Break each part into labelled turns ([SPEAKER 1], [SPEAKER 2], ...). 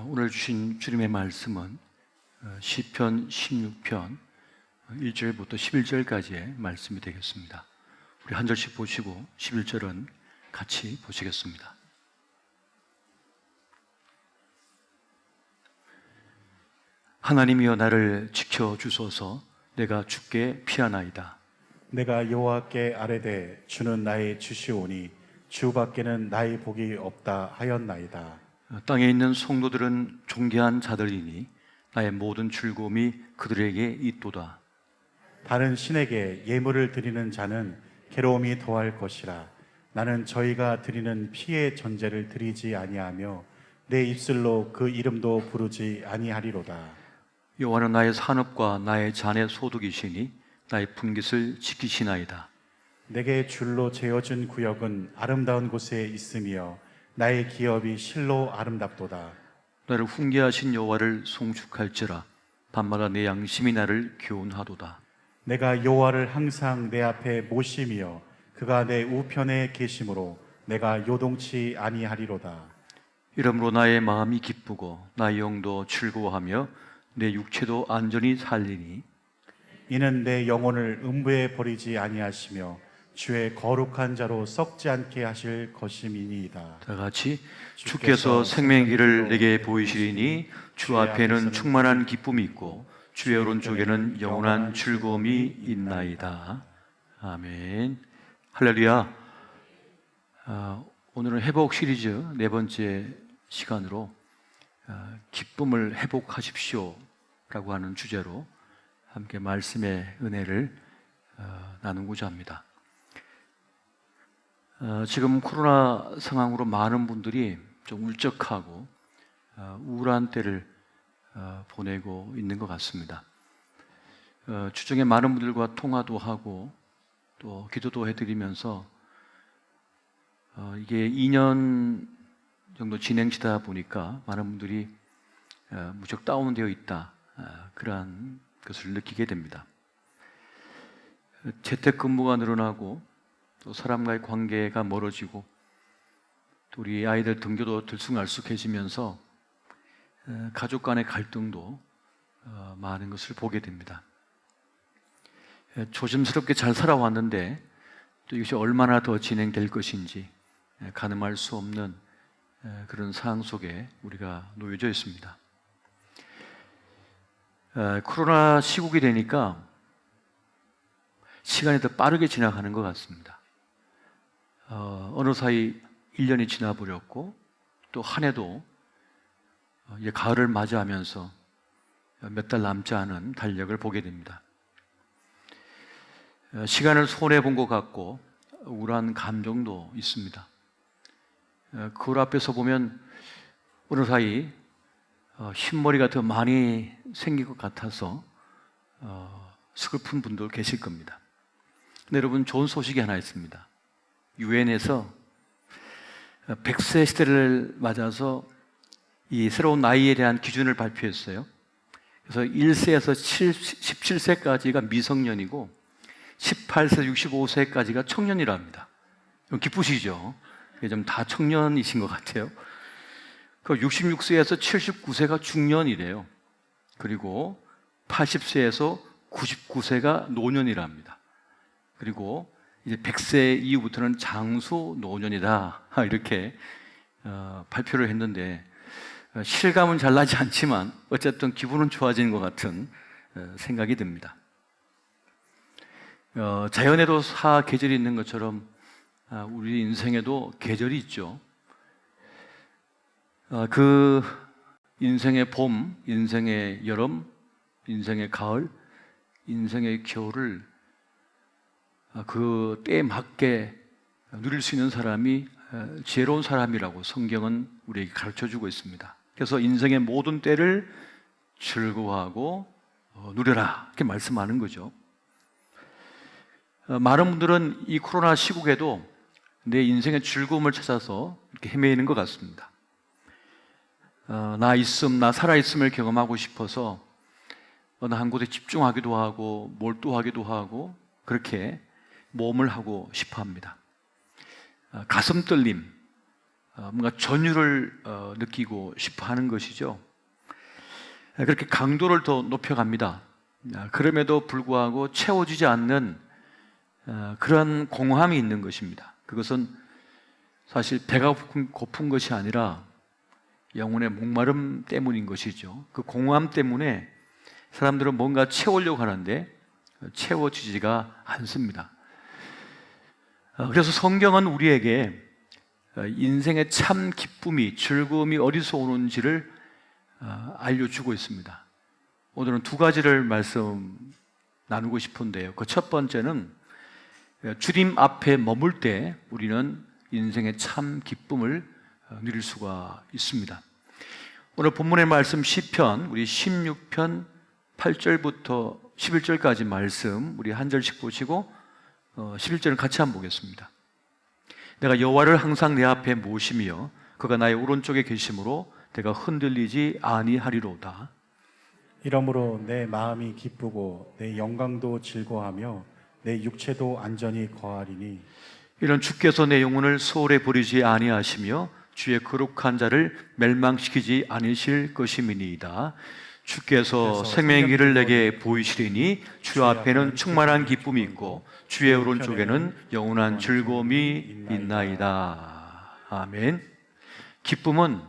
[SPEAKER 1] 오늘 주신 주님의 말씀은 시편 16편 1절부터 11절까지의 말씀이 되겠습니다. 우리 한 절씩 보시고 11절은 같이 보시겠습니다. 하나님이여 나를 지켜주소서. 내가 주께 피하나이다.
[SPEAKER 2] 내가 여호와께 아뢰되 주는 나의 주시오니 주밖에는 나의 복이 없다 하였나이다.
[SPEAKER 1] 땅에 있는 성도들은 존귀한 자들이니 나의 모든 즐거움이 그들에게 있도다.
[SPEAKER 2] 다른 신에게 예물을 드리는 자는 괴로움이 더할 것이라. 나는 저희가 드리는 피의 전제를 드리지 아니하며 내 입술로 그 이름도 부르지 아니하리로다.
[SPEAKER 1] 여호와는 나의 산업과 나의 잔의 소득이시니 나의 분깃을 지키시나이다.
[SPEAKER 2] 내게 줄로 재어준 구역은 아름다운 곳에 있으며 나의 기업이 실로 아름답도다.
[SPEAKER 1] 나를 훈계하신 여호와를 송축할지라. 밤마다 내 양심이 나를 교훈하도다.
[SPEAKER 2] 내가 여호와를 항상 내 앞에 모시며 그가 내 우편에 계심으로 내가 요동치 아니하리로다.
[SPEAKER 1] 이러므로 나의 마음이 기쁘고 나의 영도 즐거워하며 내 육체도 안전히 살리니
[SPEAKER 2] 이는 내 영혼을 음부에 버리지 아니하시며 주의 거룩한 자로 썩지 않게 하실 것임이니이다.
[SPEAKER 1] 다 같이 주께서 생명의 길을 내게 보이시리니 주 앞에는 충만한 기쁨이 있고 주의 오른쪽에는 영원한 즐거움이 있나이다. 아멘. 할렐루야. 오늘은 회복 시리즈 네 번째 시간으로 기쁨을 회복하십시오 라고 하는 주제로 함께 말씀의 은혜를 나누고자 합니다. 지금 코로나 상황으로 많은 분들이 좀 울적하고 우울한 때를 보내고 있는 것 같습니다. 주중에 많은 분들과 통화도 하고 또 기도도 해드리면서 이게 2년 정도 진행시다 보니까 많은 분들이 무척 다운되어 있다, 그러한 것을 느끼게 됩니다. 재택근무가 늘어나고 또 사람과의 관계가 멀어지고 또 우리 아이들 등교도 들쑥날쑥해지면서 가족 간의 갈등도 많은 것을 보게 됩니다. 조심스럽게 잘 살아왔는데 또 이것이 얼마나 더 진행될 것인지 가늠할 수 없는 그런 상황 속에 우리가 놓여져 있습니다. 코로나 시국이 되니까 시간이 더 빠르게 지나가는 것 같습니다. 어느 사이 1년이 지나버렸고 또 한 해도 이제 가을을 맞이하면서 몇 달 남지 않은 달력을 보게 됩니다. 시간을 손해본 것 같고 우울한 감정도 있습니다. 그걸 앞에서 보면 어느 사이 흰머리가 더 많이 생긴 것 같아서 슬픈 분도 계실 겁니다. 근데 여러분, 좋은 소식이 하나 있습니다. 유엔에서 100세 시대를 맞아서 이 새로운 나이에 대한 기준을 발표했어요. 그래서 1세에서 17세까지가 미성년이고 18세, 65세까지가 청년이라 합니다. 기쁘시죠? 좀 다 청년이신 것 같아요. 66세에서 79세가 중년이래요. 그리고 80세에서 99세가 노년이라 합니다. 그리고 이제 100세 이후부터는 장수 노년이다, 이렇게 발표를 했는데 실감은 잘 나지 않지만 어쨌든 기분은 좋아지는 것 같은 생각이 듭니다. 자연에도 사계절이 있는 것처럼 우리 인생에도 계절이 있죠. 그 인생의 봄, 인생의 여름, 인생의 가을, 인생의 겨울을 그 때에 맞게 누릴 수 있는 사람이 지혜로운 사람이라고 성경은 우리에게 가르쳐주고 있습니다. 그래서 인생의 모든 때를 즐거워하고 누려라, 이렇게 말씀하는 거죠. 많은 분들은 이 코로나 시국에도 내 인생의 즐거움을 찾아서 이렇게 헤매이는 것 같습니다. 나 살아있음을 경험하고 싶어서 어느 한 곳에 집중하기도 하고 몰두하기도 하고 그렇게 모험을 하고 싶어 합니다. 가슴 떨림, 뭔가 전율을 느끼고 싶어 하는 것이죠. 그렇게 강도를 더 높여갑니다. 그럼에도 불구하고 채워지지 않는 그런 공허함이 있는 것입니다. 그것은 사실 배가 고픈 것이 아니라 영혼의 목마름 때문인 것이죠. 그 공허함 때문에 사람들은 뭔가 채우려고 하는데 채워지지가 않습니다. 그래서 성경은 우리에게 인생의 참 기쁨이, 즐거움이 어디서 오는지를 알려주고 있습니다. 오늘은 두 가지를 말씀 나누고 싶은데요. 그 첫 번째는 주님 앞에 머물 때 우리는 인생의 참 기쁨을 누릴 수가 있습니다. 오늘 본문의 말씀 시편 우리 16편 8절부터 11절까지 말씀 우리 한 절씩 보시고 11절은 같이 한번 보겠습니다. 내가 여호와를 항상 내 앞에 모시며 그가 나의 오른쪽에 계심으로 내가 흔들리지 아니하리로다.
[SPEAKER 2] 이러므로 내 마음이 기쁘고 내 영광도 즐거하며 내 육체도 안전히 거하리니
[SPEAKER 1] 이런 주께서 내 영혼을 소홀히 버리지 아니하시며 주의 거룩한 자를 멸망시키지 않으실 것임이니이다. 주께서 생명의 길을 내게 보이시리니 주 앞에는 충만한 기쁨이 있고 주의 오른쪽에는 영원한 즐거움이 있나이다. 아멘. 기쁨은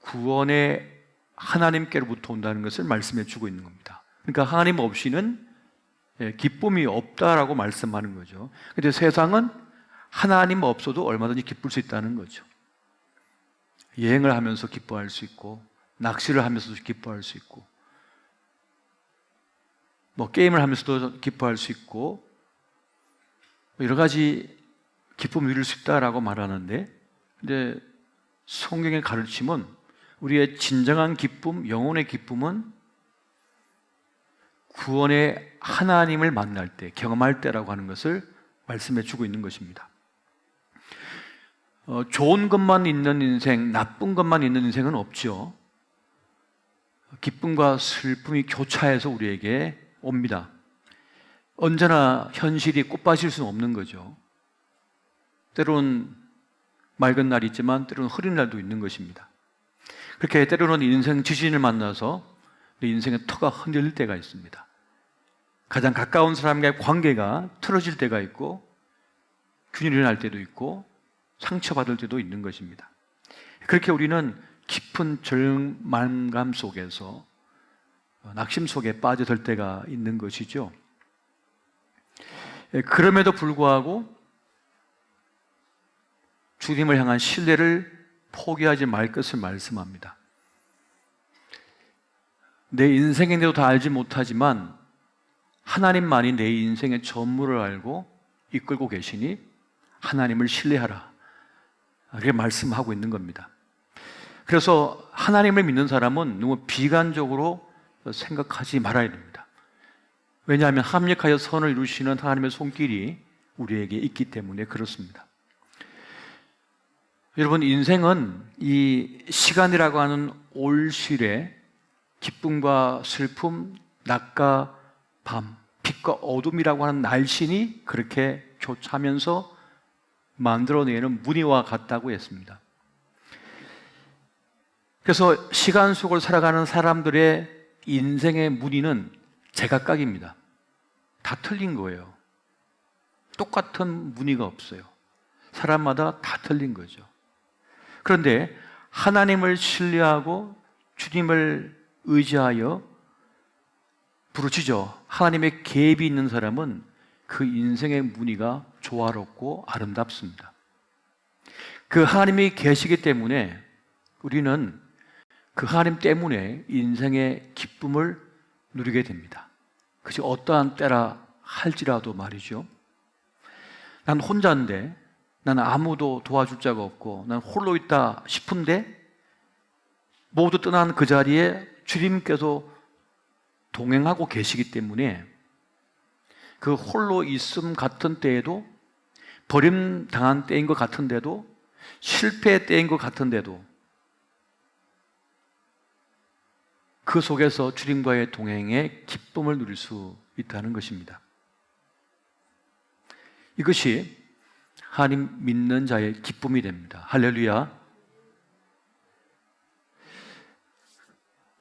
[SPEAKER 1] 구원의 하나님께로부터 온다는 것을 말씀해 주고 있는 겁니다. 그러니까 하나님 없이는 기쁨이 없다라고 말씀하는 거죠. 그런데 세상은 하나님 없어도 얼마든지 기쁠 수 있다는 거죠. 여행을 하면서 기뻐할 수 있고 낚시를 하면서도 기뻐할 수 있고 게임을 하면서도 기뻐할 수 있고 여러 가지 기쁨을 누릴 수 있다라고 말하는데, 근데 성경의 가르침은 우리의 진정한 기쁨, 영혼의 기쁨은 구원의 하나님을 만날 때, 경험할 때라고 하는 것을 말씀해 주고 있는 것입니다. 좋은 것만 있는 인생, 나쁜 것만 있는 인생은 없죠. 기쁨과 슬픔이 교차해서 우리에게 옵니다. 언제나 현실이 꽃밭일 수는 없는 거죠. 때로는 맑은 날이 있지만 때로는 흐린 날도 있는 것입니다. 그렇게 때로는 인생 지진을 만나서 내 인생의 터가 흔들릴 때가 있습니다. 가장 가까운 사람과의 관계가 틀어질 때가 있고 균일이 날 때도 있고 상처받을 때도 있는 것입니다. 그렇게 우리는 깊은 절망감 속에서 낙심 속에 빠져들 때가 있는 것이죠. 그럼에도 불구하고 주님을 향한 신뢰를 포기하지 말 것을 말씀합니다. 내 인생인데도 다 알지 못하지만 하나님만이 내 인생의 전무를 알고 이끌고 계시니 하나님을 신뢰하라. 그렇게 말씀하고 있는 겁니다. 그래서 하나님을 믿는 사람은 너무 비관적으로 생각하지 말아야 됩니다. 왜냐하면 합력하여 선을 이루시는 하나님의 손길이 우리에게 있기 때문에 그렇습니다. 여러분, 인생은 이 시간이라고 하는 올실에 기쁨과 슬픔, 낮과 밤, 빛과 어둠이라고 하는 날씬이 그렇게 교차하면서 만들어내는 무늬와 같다고 했습니다. 그래서 시간 속을 살아가는 사람들의 인생의 무늬는 제각각입니다. 다 틀린 거예요. 똑같은 무늬가 없어요. 사람마다 다 틀린 거죠. 그런데 하나님을 신뢰하고 주님을 의지하여 부르짖어 하나님의 계획이 있는 사람은 그 인생의 무늬가 조화롭고 아름답습니다. 그 하나님이 계시기 때문에 우리는 그 하나님 때문에 인생의 기쁨을 누리게 됩니다. 그것이 어떠한 때라 할지라도 말이죠. 난 혼자인데, 나는 아무도 도와줄 자가 없고 난 홀로 있다 싶은데 모두 떠난 그 자리에 주님께서 동행하고 계시기 때문에 그 홀로 있음 같은 때에도, 버림당한 때인 것 같은데도, 실패의 때인 것 같은데도 그 속에서 주님과의 동행에 기쁨을 누릴 수 있다는 것입니다. 이것이 하나님 믿는 자의 기쁨이 됩니다. 할렐루야.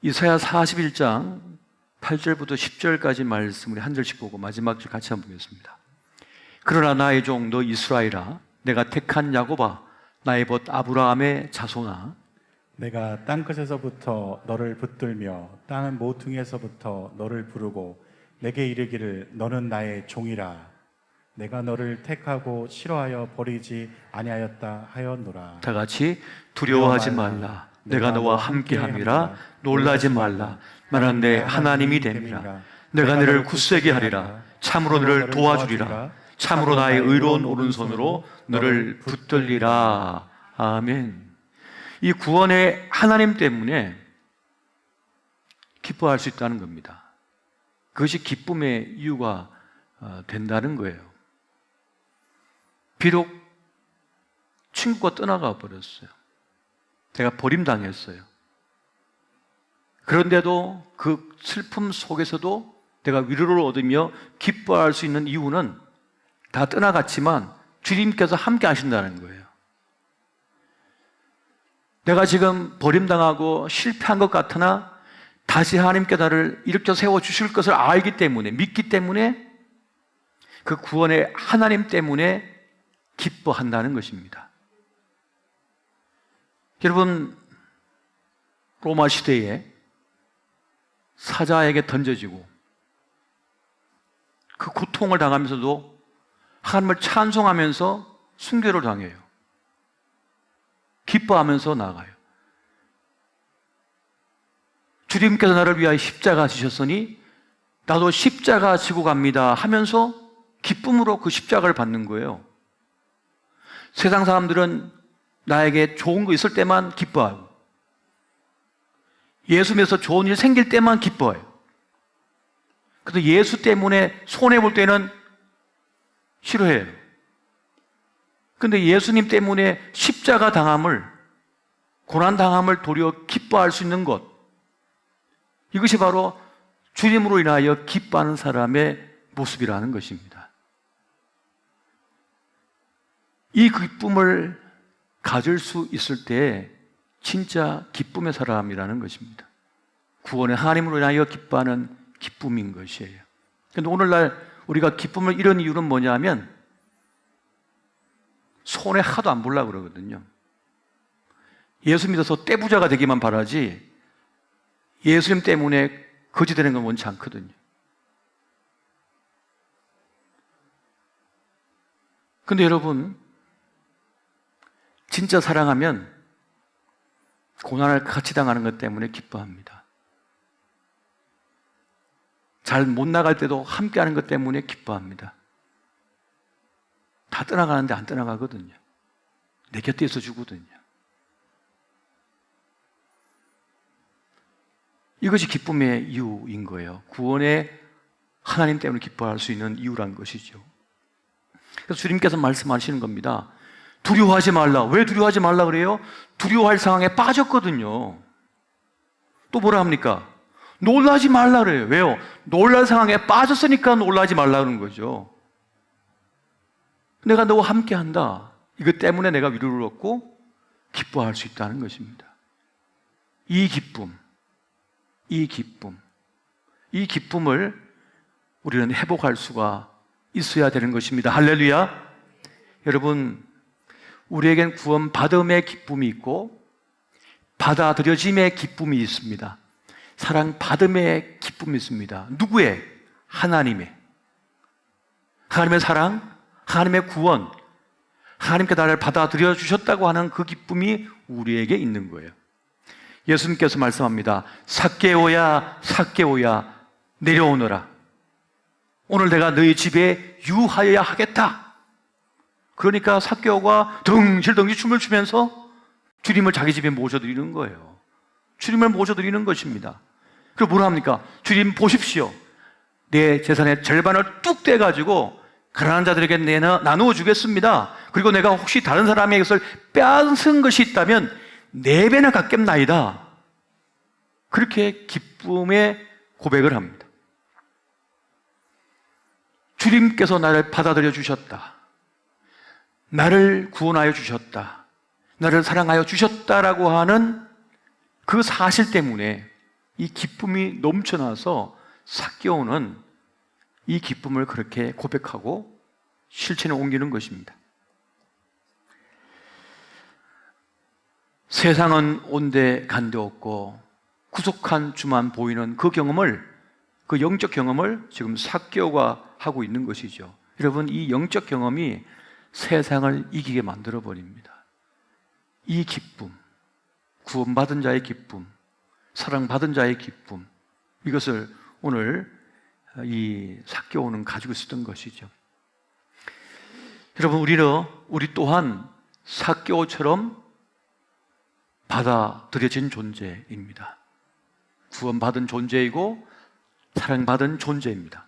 [SPEAKER 1] 이사야 41장 8절부터 10절까지 말씀을 한 절씩 보고 마지막 절 같이 한번 보겠습니다. 그러나 나의 종 너 이스라엘아, 내가 택한 야곱아, 나의 벗 아브라함의 자손아,
[SPEAKER 2] 내가 땅끝에서부터 너를 붙들며 땅 모퉁이에서부터 너를 부르고 내게 이르기를 너는 나의 종이라. 내가 너를 택하고 싫어하여 버리지 아니하였다 하였노라.
[SPEAKER 1] 다 같이 두려워하지 말라. 내가 너와 함께함이라. 놀라지 말라. 나는 내 하나님이 됨이라. 내가 너를 굳세게 하리라. 참으로 너를 도와주리라. 참으로 나의 의로운 오른손으로 너를 붙들리라. 아멘. 이 구원의 하나님 때문에 기뻐할 수 있다는 겁니다. 그것이 기쁨의 이유가 된다는 거예요. 비록 친구가 떠나가 버렸어요. 제가 버림당했어요. 그런데도 그 슬픔 속에서도 내가 위로를 얻으며 기뻐할 수 있는 이유는 다 떠나갔지만 주님께서 함께 하신다는 거예요. 내가 지금 버림당하고 실패한 것 같으나 다시 하나님께 나를 일으켜 세워주실 것을 알기 때문에, 믿기 때문에 그 구원의 하나님 때문에 기뻐한다는 것입니다. 여러분, 로마 시대에 사자에게 던져지고 그 고통을 당하면서도 하나님을 찬송하면서 순교를 당해요. 기뻐하면서 나가요. 주님께서 나를 위하여 십자가 지셨으니 나도 십자가 지고 갑니다 하면서 기쁨으로 그 십자가를 받는 거예요. 세상 사람들은 나에게 좋은 거 있을 때만 기뻐하고 예수 믿어서 좋은 일 생길 때만 기뻐해요. 그래서 예수 때문에 손해볼 때는 싫어해요. 그런데 예수님 때문에 십자가 당함을, 고난 당함을 도리어 기뻐할 수 있는 것, 이것이 바로 주님으로 인하여 기뻐하는 사람의 모습이라는 것입니다. 이 기쁨을 가질 수 있을 때 진짜 기쁨의 사람이라는 것입니다. 구원의 하나님으로 인하여 기뻐하는 기쁨인 것이에요. 그런데 오늘날 우리가 기쁨을 잃은 이유는 뭐냐면 손해 하도 안 보려고 그러거든요. 예수 믿어서 떼부자가 되기만 바라지 예수님 때문에 거지 되는 건 원치 않거든요. 근데 여러분, 진짜 사랑하면 고난을 같이 당하는 것 때문에 기뻐합니다. 잘 못 나갈 때도 함께 하는 것 때문에 기뻐합니다. 다 떠나가는데 안 떠나가거든요. 내 곁에 있어 주거든요. 이것이 기쁨의 이유인 거예요. 구원의 하나님 때문에 기뻐할 수 있는 이유란 것이죠. 그래서 주님께서 말씀하시는 겁니다. 두려워하지 말라. 왜 두려워하지 말라 그래요? 두려워할 상황에 빠졌거든요. 또 뭐라 합니까? 놀라지 말라 그래요. 왜요? 놀랄 상황에 빠졌으니까 놀라지 말라 그러는 거죠. 내가 너와 함께 한다. 이것 때문에 내가 위로를 얻고 기뻐할 수 있다는 것입니다. 이 기쁨을 우리는 회복할 수가 있어야 되는 것입니다. 할렐루야. 여러분, 우리에겐 구원 받음의 기쁨이 있고 받아들여짐의 기쁨이 있습니다. 사랑 받음의 기쁨이 있습니다. 누구의? 하나님의. 하나님의 사랑, 하나님의 구원, 하나님께 나를 받아들여 주셨다고 하는 그 기쁨이 우리에게 있는 거예요. 예수님께서 말씀합니다. 삭개오야, 삭개오야, 내려오너라. 오늘 내가 너희 집에 유하여야 하겠다. 그러니까 삭개오가 덩실덩실 춤을 추면서 주님을 자기 집에 모셔드리는 거예요. 주님을 모셔드리는 것입니다. 그리고 뭐라 합니까? 주님 보십시오. 내 재산의 절반을 뚝 떼가지고 가난한 자들에게 나누어 주겠습니다. 그리고 내가 혹시 다른 사람의 것을 빼앗은 것이 있다면 4배나 갚겠나이다. 그렇게 기쁨의 고백을 합니다. 주님께서 나를 받아들여 주셨다. 나를 구원하여 주셨다, 나를 사랑하여 주셨다라고 하는 그 사실 때문에 이 기쁨이 넘쳐나서 삭개오는 이 기쁨을 그렇게 고백하고 실천에 옮기는 것입니다. 세상은 온데 간데 없고 구속한 주만 보이는 그 경험을, 그 영적 경험을 지금 삭개오가 하고 있는 것이죠. 여러분, 이 영적 경험이 세상을 이기게 만들어 버립니다. 이 기쁨, 구원받은 자의 기쁨, 사랑받은 자의 기쁨, 이것을 오늘 이 삭개오는 가지고 있었던 것이죠. 여러분, 우리 또한 삭개오처럼 받아들여진 존재입니다. 구원받은 존재이고 사랑받은 존재입니다.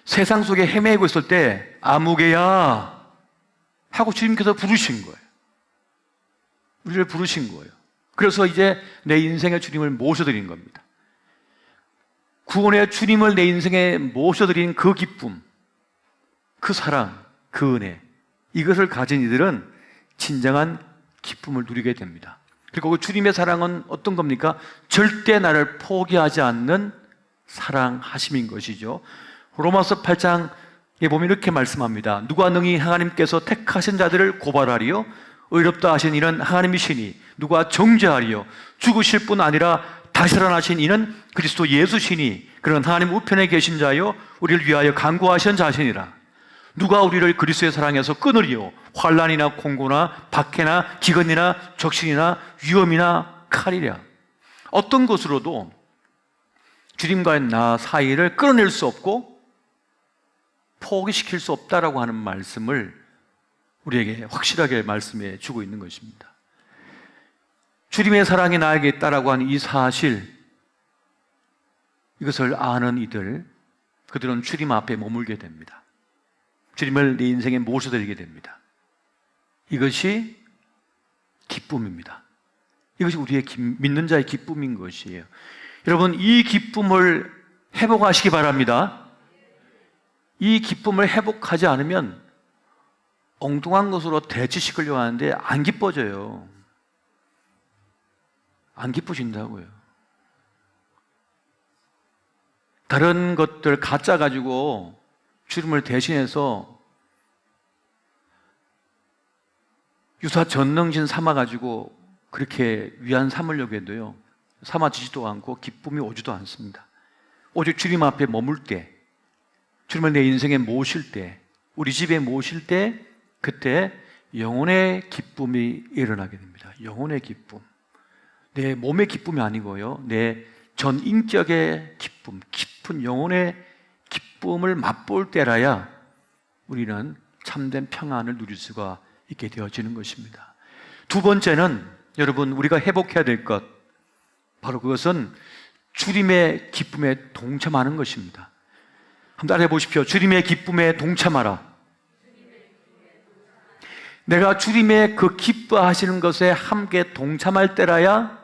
[SPEAKER 1] 세상 속에 헤매고 있을 때 아무개야 하고 주님께서 부르신 거예요. 우리를 부르신 거예요. 그래서 이제 내 인생의 주님을 모셔드린 겁니다. 구원의 주님을 내 인생에 모셔드린 그 기쁨, 그 사랑, 그 은혜, 이것을 가진 이들은 진정한 기쁨을 누리게 됩니다. 그리고 그 주님의 사랑은 어떤 겁니까? 절대 나를 포기하지 않는 사랑하심인 것이죠. 로마서 8장에 보면 이렇게 말씀합니다. 누가 능히 하나님께서 택하신 자들을 고발하리요? 의롭다 하신 이는 하나님이시니 누가 정죄하리요? 죽으실 뿐 아니라 다시 살아나신 이는 그리스도 예수시니 그런 하나님 우편에 계신 자요 우리를 위하여 간구하신 자시니라. 누가 우리를 그리스도의 사랑에서 끊으리요? 환난이나 공고나 박해나 기근이나 적신이나 위험이나 칼이랴. 어떤 것으로도 주님과의 나 사이를 끊어낼 수 없고 포기시킬 수 없다라고 하는 말씀을 우리에게 확실하게 말씀해 주고 있는 것입니다. 주님의 사랑이 나에게 있다라고 하는 이 사실, 이것을 아는 이들, 그들은 주님 앞에 머물게 됩니다. 주님을 내 인생에 모셔드리게 됩니다. 이것이 기쁨입니다. 이것이 우리의 믿는 자의 기쁨인 것이에요. 여러분, 이 기쁨을 회복하시기 바랍니다. 이 기쁨을 회복하지 않으면 엉뚱한 것으로 대치시키려고 하는데 안 기뻐져요. 안 기쁘신다고요. 다른 것들 가짜 가지고 주님을 대신해서 유사 전능신 삼아가지고 그렇게 위안 삼으려고 해도요, 삼아지지도 않고 기쁨이 오지도 않습니다. 오직 주님 앞에 머물 때, 주님을 내 인생에 모실 때, 우리 집에 모실 때, 그때 영혼의 기쁨이 일어나게 됩니다. 영혼의 기쁨. 내 몸의 기쁨이 아니고요, 내 전 인격의 기쁨, 깊은 영혼의 기쁨을 맛볼 때라야 우리는 참된 평안을 누릴 수가 있게 되어지는 것입니다. 두 번째는, 여러분, 우리가 회복해야 될 것, 바로 그것은 주님의 기쁨에 동참하는 것입니다. 한번 따라해 보십시오. 주님의 기쁨에 동참하라. 내가 주님의 그 기뻐하시는 것에 함께 동참할 때라야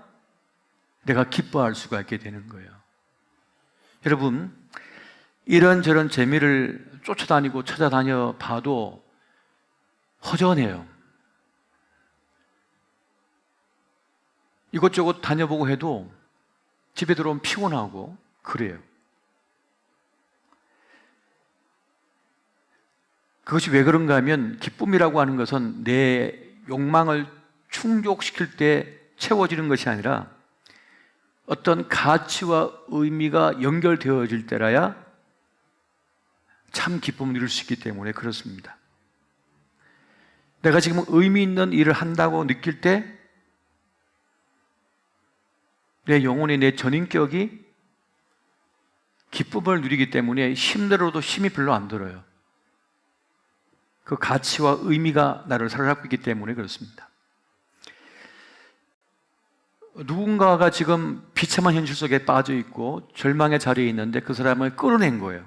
[SPEAKER 1] 내가 기뻐할 수가 있게 되는 거예요. 여러분, 이런저런 재미를 쫓아다니고 찾아다녀 봐도 허전해요. 이것저것 다녀보고 해도 집에 들어오면 피곤하고 그래요. 그것이 왜 그런가 하면, 기쁨이라고 하는 것은 내 욕망을 충족시킬 때 채워지는 것이 아니라 어떤 가치와 의미가 연결되어질 때라야 참 기쁨을 누릴 수 있기 때문에 그렇습니다. 내가 지금 의미 있는 일을 한다고 느낄 때 내 영혼이, 내 전인격이 기쁨을 누리기 때문에 힘들어도 힘이 별로 안 들어요. 그 가치와 의미가 나를 사로잡고 있기 때문에 그렇습니다. 누군가가 지금 비참한 현실 속에 빠져 있고 절망의 자리에 있는데 그 사람을 끌어낸 거예요.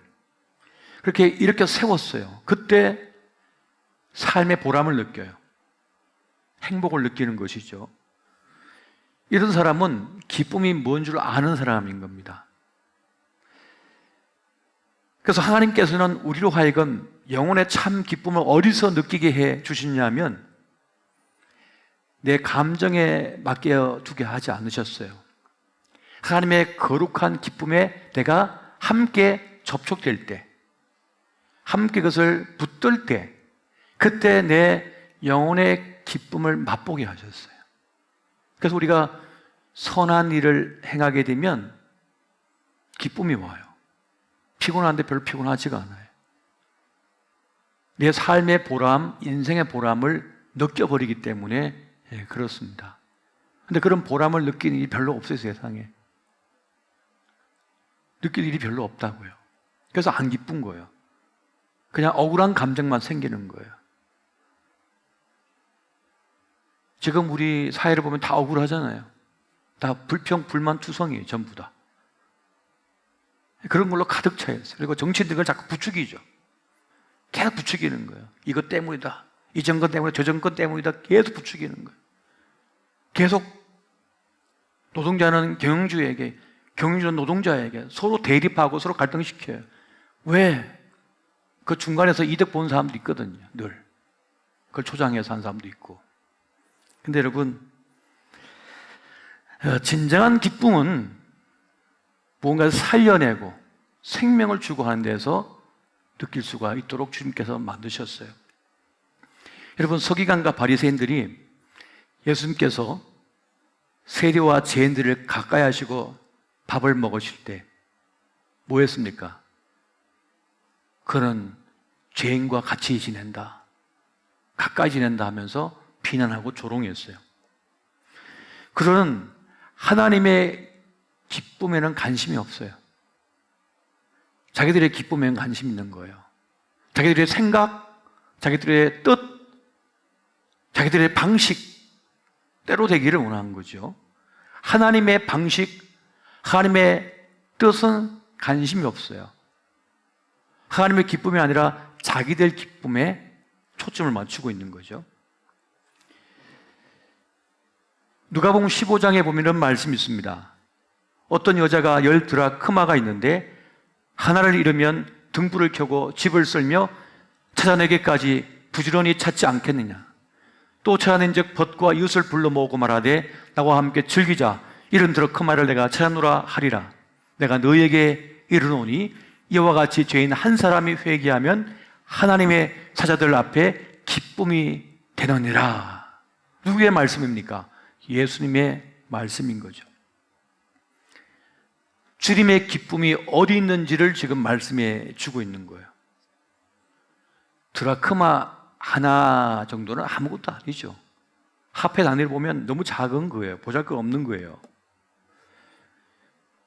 [SPEAKER 1] 그렇게 일으켜 세웠어요. 그때 삶의 보람을 느껴요. 행복을 느끼는 것이죠. 이런 사람은 기쁨이 뭔 줄 아는 사람인 겁니다. 그래서 하나님께서는 우리로 하여금 영혼의 참 기쁨을 어디서 느끼게 해 주시냐면 내 감정에 맡겨 두게 하지 않으셨어요. 하나님의 거룩한 기쁨에 내가 함께 접촉될 때, 함께 그것을 붙들 때, 그때 내 영혼의 기쁨을 맛보게 하셨어요. 그래서 우리가 선한 일을 행하게 되면 기쁨이 와요. 피곤한데 별로 피곤하지가 않아요. 내 삶의 보람, 인생의 보람을 느껴버리기 때문에 그렇습니다. 근데 그런 보람을 느끼는 일이 별로 없어요, 세상에. 느낄 일이 별로 없다고요. 그래서 안 기쁜 거예요. 그냥 억울한 감정만 생기는 거예요. 지금 우리 사회를 보면 다 억울하잖아요. 다 불평, 불만, 투성이에요, 전부 다. 그런 걸로 가득 차 있어요. 그리고 정치인들 을 자꾸 부추기죠. 계속 부추기는 거예요. 이것 때문이다. 이 정권 때문에 저 정권 때문이다. 계속 부추기는 거예요. 계속 노동자는 경영주에게, 경영주는 노동자에게 서로 대립하고 서로 갈등시켜요. 왜? 그 중간에서 이득 보는 사람도 있거든요. 늘. 그걸 초장해서 하는 사람도 있고. 근데 여러분, 진정한 기쁨은 무언가를 살려내고 생명을 주고 하는 데서 느낄 수가 있도록 주님께서 만드셨어요. 여러분, 서기관과 바리새인들이 예수님께서 세리와 죄인들을 가까이 하시고 밥을 먹으실 때 뭐 했습니까? 그는 죄인과 같이 지낸다, 가까이 지낸다 하면서 비난하고 조롱했어요. 그는 하나님의 기쁨에는 관심이 없어요. 자기들의 기쁨에는 관심이 있는 거예요. 자기들의 생각, 자기들의 뜻, 자기들의 방식대로 되기를 원하는 거죠. 하나님의 방식, 하나님의 뜻은 관심이 없어요. 하나님의 기쁨이 아니라 자기들 기쁨에 초점을 맞추고 있는 거죠. 누가복음 15장에 보면 이런 말씀이 있습니다. 어떤 여자가 10 드라크마가 있는데 하나를 잃으면 등불을 켜고 집을 쓸며 찾아내기까지 부지런히 찾지 않겠느냐. 또 찾아낸 즉 벗과 이웃을 불러 모으고 말하되 나와 함께 즐기자. 이른 드라크마를 내가 찾아노라 하리라. 내가 너에게 이르노니 이와 같이 죄인 한 사람이 회개하면 하나님의 사자들 앞에 기쁨이 되느니라. 누구의 말씀입니까? 예수님의 말씀인 거죠. 주님의 기쁨이 어디 있는지를 지금 말씀해 주고 있는 거예요. 드라크마 하나 정도는 아무것도 아니죠. 화폐 단위를 보면 너무 작은 거예요. 보잘것없는 거예요.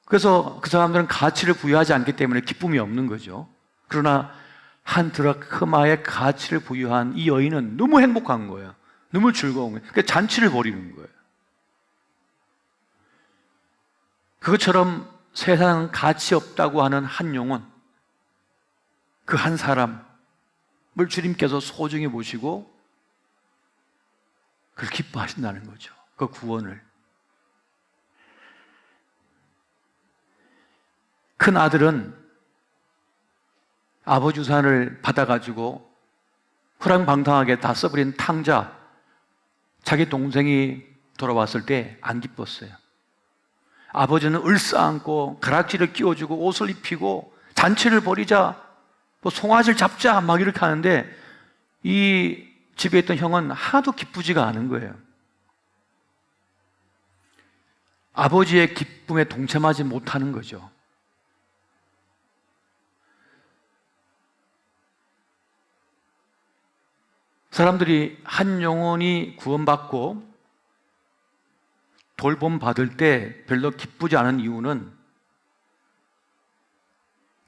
[SPEAKER 1] 그래서 그 사람들은 가치를 부여하지 않기 때문에 기쁨이 없는 거죠. 그러나 한 드라크마의 가치를 부여한 이 여인은 너무 행복한 거예요. 너무 즐거운 거예요. 그러니까 잔치를 벌이는 거예요. 그것처럼 세상은 가치 없다고 하는 한 영혼, 그 한 사람을 주님께서 소중히 보시고 그걸 기뻐하신다는 거죠. 그 구원을. 큰 아들은 아버지 유산을 받아가지고 허랑방탕하게 다 써버린 탕자, 자기 동생이 돌아왔을 때 안 기뻤어요. 아버지는 을싸안고 가락지를 끼워주고 옷을 입히고 잔치를 벌이자, 뭐 송아지를 잡자 막 이렇게 하는데 이 집에 있던 형은 하나도 기쁘지가 않은 거예요. 아버지의 기쁨에 동참하지 못하는 거죠. 사람들이 한 영혼이 구원받고 돌봄 받을 때 별로 기쁘지 않은 이유는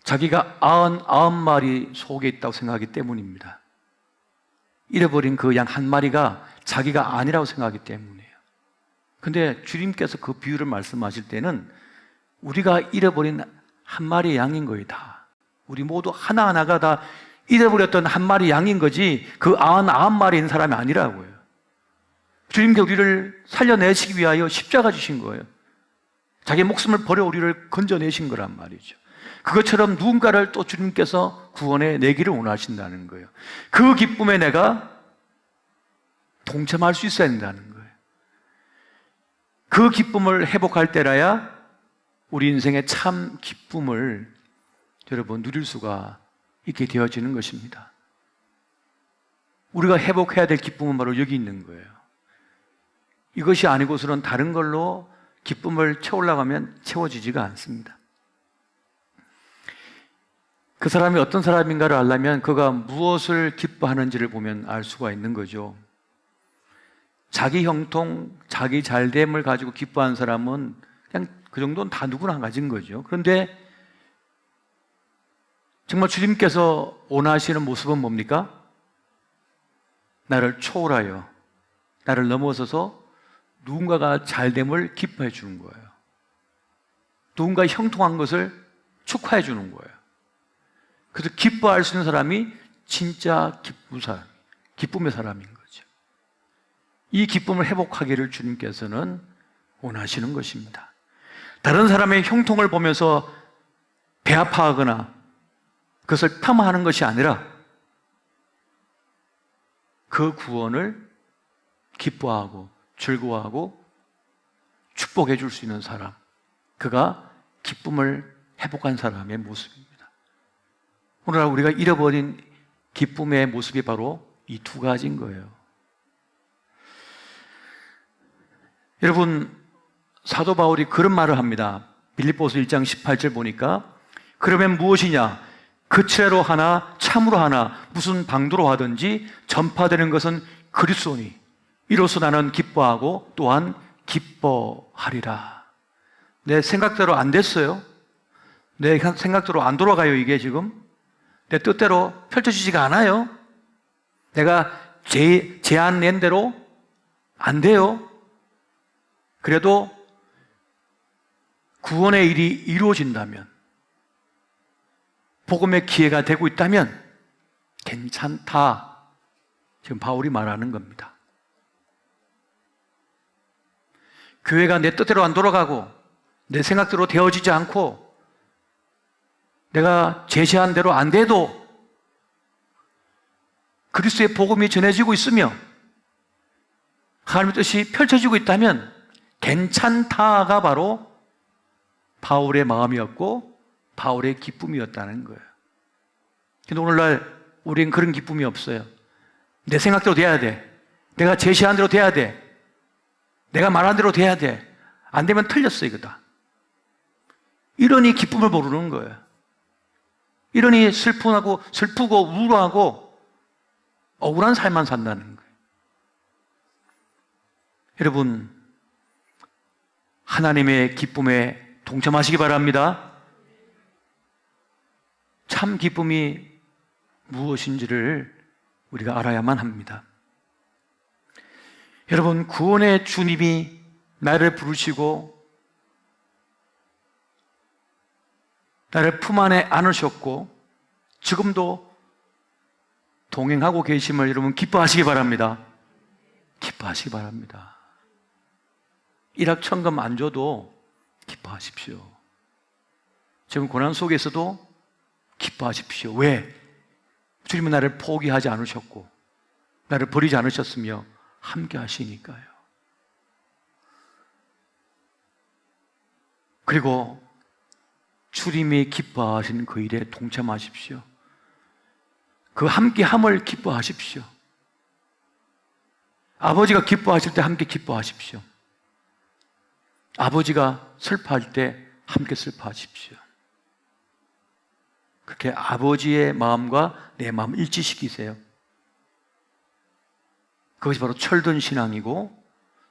[SPEAKER 1] 자기가 99마리 속에 있다고 생각하기 때문입니다. 잃어버린 그 양 한 마리가 자기가 아니라고 생각하기 때문이에요. 근데 주님께서 그 비유를 말씀하실 때는 우리가 잃어버린 한 마리 양인 거예요. 다. 우리 모두 하나하나가 다 잃어버렸던 한 마리 양인 거지 그 99마리인 사람이 아니라고요. 주님께서 우리를 살려내시기 위하여 십자가 주신 거예요. 자기 목숨을 버려 우리를 건져내신 거란 말이죠. 그것처럼 누군가를 또 주님께서 구원해 내기를 원하신다는 거예요. 그 기쁨에 내가 동참할 수 있어야 된다는 거예요. 그 기쁨을 회복할 때라야 우리 인생의 참 기쁨을 여러분 누릴 수가 있게 되어지는 것입니다. 우리가 회복해야 될 기쁨은 바로 여기 있는 거예요. 이것이 아니고서는 다른 걸로 기쁨을 채우려고 하면 채워지지가 않습니다. 그 사람이 어떤 사람인가를 알려면 그가 무엇을 기뻐하는지를 보면 알 수가 있는 거죠. 자기 형통, 자기 잘됨을 가지고 기뻐하는 사람은 그냥 그 정도는 다 누구나 가진 거죠. 그런데 정말 주님께서 원하시는 모습은 뭡니까? 나를 초월하여, 나를 넘어서서 누군가가 잘됨을 기뻐해 주는 거예요. 누군가 형통한 것을 축하해 주는 거예요. 그래서 기뻐할 수 있는 사람이 진짜 기쁨의 사람인 거죠. 이 기쁨을 회복하기를 주님께서는 원하시는 것입니다. 다른 사람의 형통을 보면서 배 아파하거나 그것을 폄하하는 것이 아니라 그 구원을 기뻐하고 즐거워하고 축복해 줄 수 있는 사람, 그가 기쁨을 회복한 사람의 모습입니다. 오늘날 우리가 잃어버린 기쁨의 모습이 바로 이 두 가지인 거예요. 여러분, 사도 바울이 그런 말을 합니다. 빌립보서 1장 18절 보니까 그러면 무엇이냐? 거칠애로 하나 참으로 하나 무슨 방도로 하든지 전파되는 것은 그리스도니 이로써 나는 기뻐하고 또한 기뻐하리라. 내 생각대로 안 됐어요. 내 생각대로 안 돌아가요. 이게 지금 내 뜻대로 펼쳐지지가 않아요. 내가 제안 낸 대로 안 돼요. 그래도 구원의 일이 이루어진다면, 복음의 기회가 되고 있다면 괜찮다. 지금 바울이 말하는 겁니다. 교회가 내 뜻대로 안 돌아가고 내 생각대로 되어지지 않고 내가 제시한 대로 안 돼도 그리스도의 복음이 전해지고 있으며 하나님의 뜻이 펼쳐지고 있다면 괜찮다가 바로 바울의 마음이었고 바울의 기쁨이었다는 거예요. 근데 오늘날 우리는 그런 기쁨이 없어요. 내 생각대로 돼야 돼. 내가 제시한 대로 돼야 돼. 내가 말한 대로 돼야 돼. 안 되면 틀렸어 이거다. 이러니 기쁨을 모르는 거예요. 이러니 슬프고 우울하고 억울한 삶만 산다는 거예요. 여러분, 하나님의 기쁨에 동참하시기 바랍니다. 참 기쁨이 무엇인지를 우리가 알아야만 합니다. 여러분, 구원의 주님이 나를 부르시고 나를 품 안에 안으셨고 지금도 동행하고 계심을 여러분 기뻐하시기 바랍니다. 기뻐하시기 바랍니다. 일확천금 안 줘도 기뻐하십시오. 지금 고난 속에서도 기뻐하십시오. 왜? 주님은 나를 포기하지 않으셨고 나를 버리지 않으셨으며 함께 하시니까요. 그리고 주님이 기뻐하신 그 일에 동참하십시오. 그 함께함을 기뻐하십시오. 아버지가 기뻐하실 때 함께 기뻐하십시오. 아버지가 슬퍼할 때 함께 슬퍼하십시오. 그렇게 아버지의 마음과 내 마음을 일치시키세요. 그것이 바로 철든 신앙이고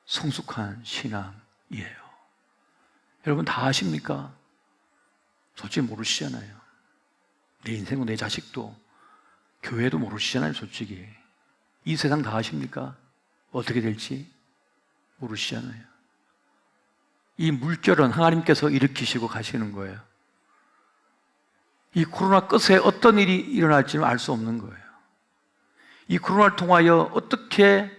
[SPEAKER 1] 성숙한 신앙이에요. 여러분 다 아십니까? 솔직히 모르시잖아요. 내 인생도 내 자식도 교회도 모르시잖아요. 솔직히 이 세상 다 아십니까? 어떻게 될지 모르시잖아요. 이 물결은 하나님께서 일으키시고 가시는 거예요. 이 코로나 끝에 어떤 일이 일어날지는 알 수 없는 거예요. 이 코로나를 통하여 어떻게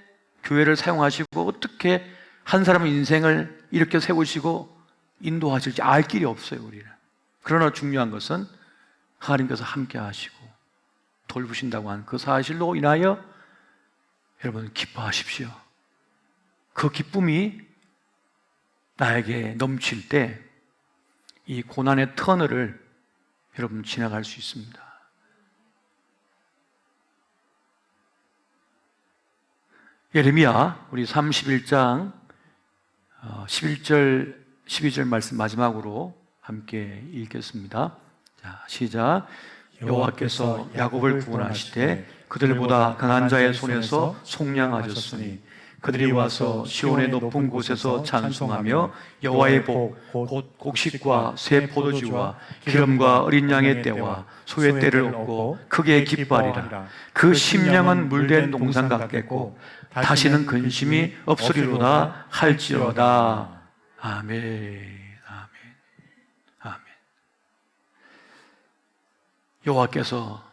[SPEAKER 1] 교회를 사용하시고 어떻게 한 사람의 인생을 이렇게 세우시고 인도하실지 알 길이 없어요. 우리는 그러나 중요한 것은 하나님께서 함께 하시고 돌보신다고 하는 그 사실로 인하여 여러분 기뻐하십시오. 그 기쁨이 나에게 넘칠 때 이 고난의 터널을 여러분 지나갈 수 있습니다. 예레미야 우리 31장 11절 12절 말씀 마지막으로 함께 읽겠습니다. 자, 시작. 여호와께서 야곱을 구원하시되 그들보다 강한 자의 손에서 속량하셨으니 그들이 와서 시온의 높은 곳에서 찬송하며 여호와의 복 곧 곡식과 새 포도주와 기름과 어린 양의 때와 소의 때를 얻고 크게 기뻐하리라. 그 심령은 물된 동산 같겠고 다시는 근심이 없으리로다 할지어다. 아멘. 아멘. 아멘. 여호와께서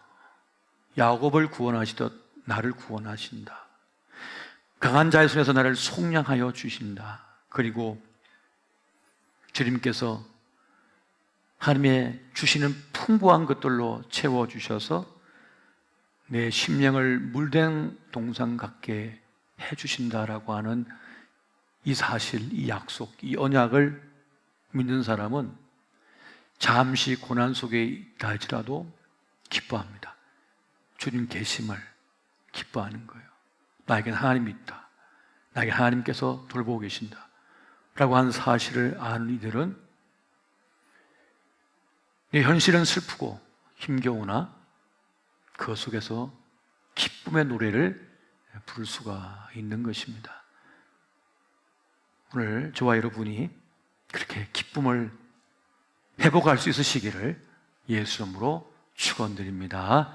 [SPEAKER 1] 야곱을 구원하시듯 나를 구원하신다. 강한 자의 손에서 나를 속량하여 주신다. 그리고 주님께서 하나님의 주시는 풍부한 것들로 채워주셔서 내 심령을 물된 동산 같게 해주신다라고 하는 이 사실, 이 약속, 이 언약을 믿는 사람은 잠시 고난 속에 있다 할지라도 기뻐합니다. 주님 계심을 기뻐하는 거예요. 나에겐 하나님이 있다. 나에게 하나님께서 돌보고 계신다. 라고 하는 사실을 아는 이들은 내 현실은 슬프고 힘겨우나 그 속에서 기쁨의 노래를 부를 수가 있는 것입니다. 오늘 저와 여러분이 그렇게 기쁨을 회복할 수 있으시기를 예수 이름으로 축원드립니다.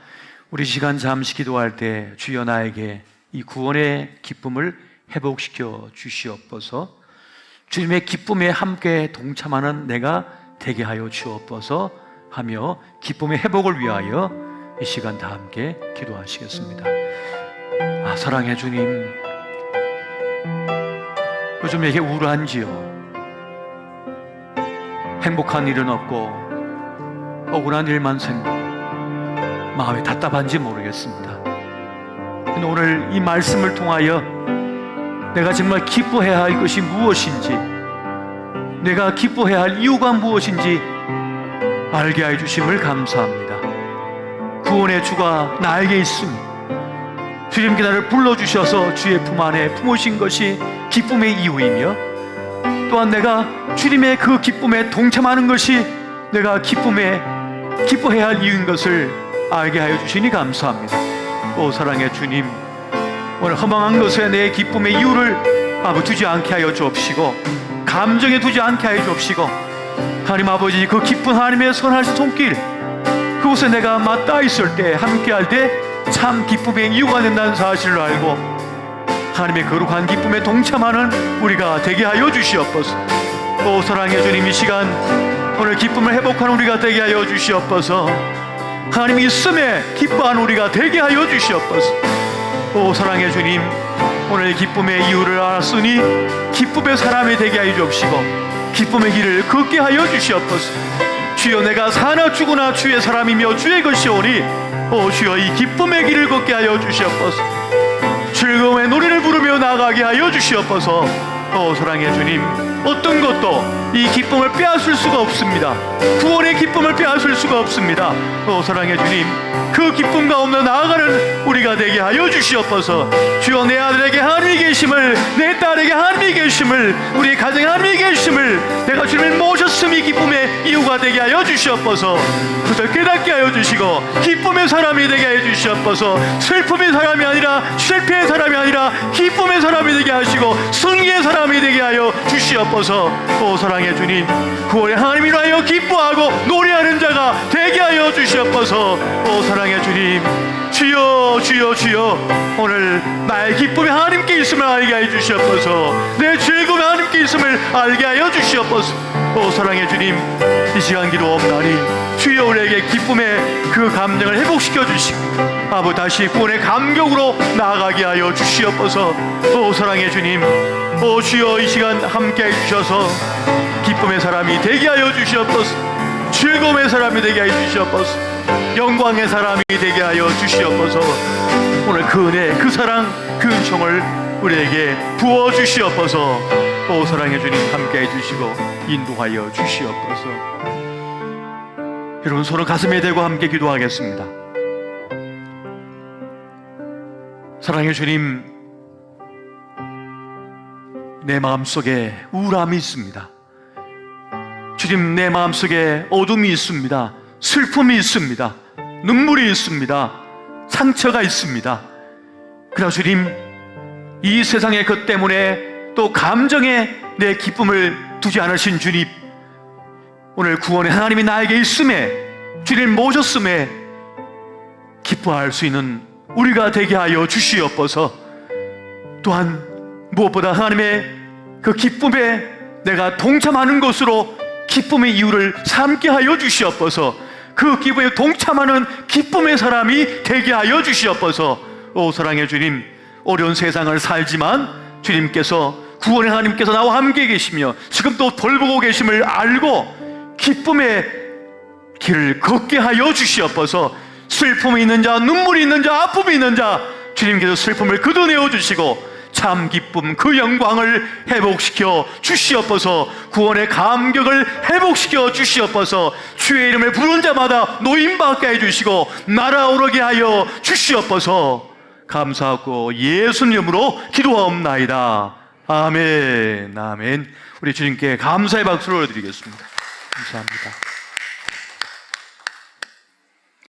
[SPEAKER 1] 우리 시간 잠시 기도할 때 주여 나에게 이 구원의 기쁨을 회복시켜 주시옵소서. 주님의 기쁨에 함께 동참하는 내가 되게 하여 주옵소서 하며 기쁨의 회복을 위하여 이 시간 다 함께 기도하시겠습니다. 사랑해 주님, 요즘 내게 우울한지요? 행복한 일은 없고 억울한 일만 생기고 마음이 답답한지 모르겠습니다. 근데 오늘 이 말씀을 통하여 내가 정말 기뻐해야 할 것이 무엇인지, 내가 기뻐해야 할 이유가 무엇인지 알게 해 주심을 감사합니다. 구원의 주가 나에게 있으니 주님께 나를 불러주셔서 주의 품 안에 품으신 것이 기쁨의 이유이며, 또한 내가 주님의 그 기쁨에 동참하는 것이 내가 기뻐해야 할 이유인 것을 알게 하여 주시니 감사합니다. 오 사랑의 주님, 오늘 허망한 것에 내 기쁨의 이유를 두지 않게 하여 주옵시고, 감정에 두지 않게 하여 주옵시고, 하나님 아버지 그 기쁜 하나님의 선하신 손길, 그곳에 내가 맞닿아 있을 때, 함께할 때 참 기쁨의 이유가 된다는 사실을 알고 하나님의 거룩한 기쁨에 동참하는 우리가 되게 하여 주시옵소서. 오 사랑의 주님, 이 시간 오늘 기쁨을 회복하는 우리가 되게 하여 주시옵소서. 하나님이 있음에 기뻐하는 우리가 되게 하여 주시옵소서. 오 사랑의 주님, 오늘 기쁨의 이유를 알았으니 기쁨의 사람이 되게 하여 주옵시고 기쁨의 길을 걷게 하여 주시옵소서. 주여 내가 사나 죽으나 주의 사람이며 주의 것이오니 오 주여 이 기쁨의 길을 걷게 하여 주시옵소서. 즐거움의 노래를 부르며 나아가게 하여 주시옵소서. 오 사랑의 주님, 어떤 것도 이 기쁨을 빼앗을 수가 없습니다. 구원의 기쁨을 빼앗을 수가 없습니다. 오 사랑의 주님, 그 기쁨 가운데 나아가는 우리가 되게 하여 주시옵소서. 주여 내 아들에게 하나님이 계심을, 내 딸에게 하나님이 계심을, 우리 가정에 하나님이 계심을 내가 주님을 모셨음이 기쁨의 이유가 되게 하여 주시옵소서. 그것을 깨닫게 하여 주시고 기쁨의 사람이 되게 하여 주시옵소서. 슬픔의 사람이 아니라, 실패의 사람이 아니라 기쁨의 사람이 되게 하시고 승리의 사람이 되게 하여 주시옵소서. 오 사랑의 주님, 구원의 하나님을 하여 기뻐하고 노래하는 자가 되게 하여 주시옵소서. 오 사랑의 주님, 주여 주여 주여, 오늘 나의 기쁨이 하나님께 있음을 알게 하여 주시옵소서. 내 즐거움이 하나님께 있음을 알게 하여 주시옵소서. 오 사랑의 주님, 이 시간 기도옵나니 주여 우리에게 기쁨의 그 감정을 회복시켜 주시고 아버지 다시 구원의 감격으로 나아가게 하여 주시옵소서. 오 사랑의 주님, 오 주여 이 시간 함께 해주셔서 기쁨의 사람이 되게 하여 주시옵소서. 즐거움의 사람이 되게 하여 주시옵소서. 영광의 사람이 되게 하여 주시옵소서. 오늘 그 은혜, 그 사랑, 그 은총을 우리에게 부어 주시옵소서. 오 사랑의 주님 함께 해주시고 인도하여 주시옵소서. 여러분 서로 가슴에 대고 함께 기도하겠습니다. 사랑의 주님, 내 마음속에 우울함이 있습니다. 주님, 내 마음속에 어둠이 있습니다. 슬픔이 있습니다. 눈물이 있습니다. 상처가 있습니다. 그러나 주님, 이 세상의 것 때문에 또 감정에 내 기쁨을 두지 않으신 주님, 오늘 구원의 하나님이 나에게 있음에, 주님 모셨음에 기뻐할 수 있는 우리가 되게 하여 주시옵소서. 또한 무엇보다 하나님의 그 기쁨에 내가 동참하는 것으로 기쁨의 이유를 삼게 하여 주시옵소서. 그 기쁨에 동참하는 기쁨의 사람이 되게 하여 주시옵소서. 오 사랑의 주님, 어려운 세상을 살지만 주님께서, 구원의 하나님께서 나와 함께 계시며 지금 또 돌보고 계심을 알고 기쁨의 길을 걷게 하여 주시옵소서. 슬픔이 있는 자, 눈물이 있는 자, 아픔이 있는 자, 주님께서 슬픔을 걷어내어 주시고 참 기쁨, 그 영광을 회복시켜 주시옵소서. 구원의 감격을 회복시켜 주시옵소서. 주의 이름을 부른 자마다 노임받게 해주시고 날아오르게 하여 주시옵소서. 감사하고 예수님 이름으로 기도하옵나이다. 아멘. 아멘. 우리 주님께 감사의 박수를 드리겠습니다. 감사합니다.